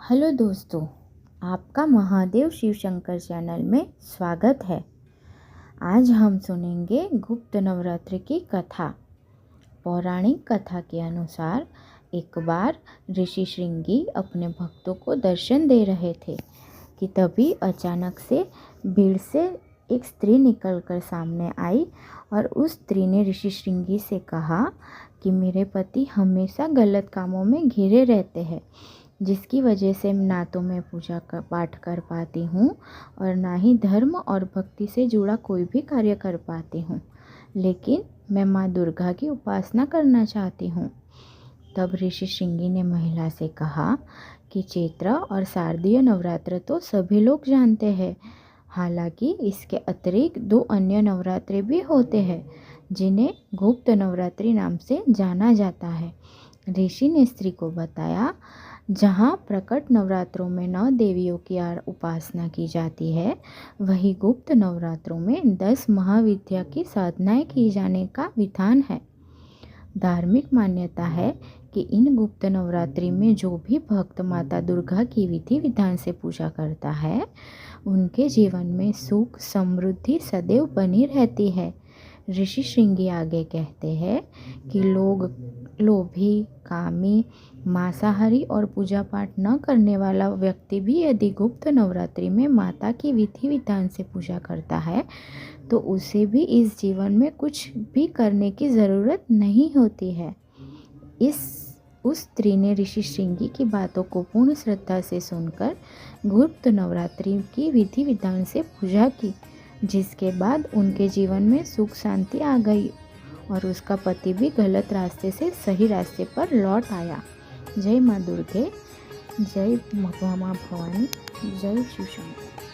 Hello दोस्तों, आपका Mahadev Shiv Shankar channel में स्वागत है। आज हम सुनेंगे गुप्त नवरात्रि की कथा। पौराणिक कथा के अनुसार एक बार ऋषि श्रृंगी अपने भक्तों को दर्शन दे रहे थे कि तभी अचानक से भीड़ से एक स्त्री निकलकर सामने आई और उस स्त्री ने ऋषि श्रृंगी से कहा कि मेरे पति हमेशा गलत कामों में घिरे रहते हैं, जिसकी वजह से ना तो मैं पूजा पाठ कर पाती हूँ और ना ही धर्म और भक्ति से जुड़ा कोई भी कार्य कर पाती हूँ। लेकिन मैं माँ दुर्गा की उपासना करना चाहती हूँ। तब ऋषि श्रृंगी ने महिला से कहा कि चैत्र और शारदीय नवरात्र तो सभी लोग जानते हैं। हालांकि इसके अतिरिक्त 2 अन्य नवरात्रे भी होते हैं जिन्हें गुप्त नवरात्रि नाम से जाना जाता है। ऋषि ने स्त्री को बताया, जहाँ प्रकट नवरात्रों में 9 देवियों की उपासना की जाती है, वही गुप्त नवरात्रों में 10 महाविद्या की साधनाएं की जाने का विधान है। धार्मिक मान्यता है कि इन गुप्त नवरात्रि में जो भी भक्त माता दुर्गा की विधि विधान से पूजा करता है, उनके जीवन में सुख समृद्धि सदैव बनी रहती है। ऋषि श्रृंगी आगे कहते हैं कि लोग लोभी, कामी, मांसाहारी और पूजा पाठ न करने वाला व्यक्ति भी यदि गुप्त नवरात्रि में माता की विधि विधान से पूजा करता है तो उसे भी इस जीवन में कुछ भी करने की ज़रूरत नहीं होती है। उस स्त्री ने ऋषि श्रृंगी की बातों को पूर्ण श्रद्धा से सुनकर गुप्त नवरात्रि की विधि विधान से पूजा की, जिसके बाद उनके जीवन में सुख शांति आ गई और उसका पति भी गलत रास्ते से सही रास्ते पर लौट आया। जय माँ दुर्गे, जय माँ भवानी, जय शिव शंकर।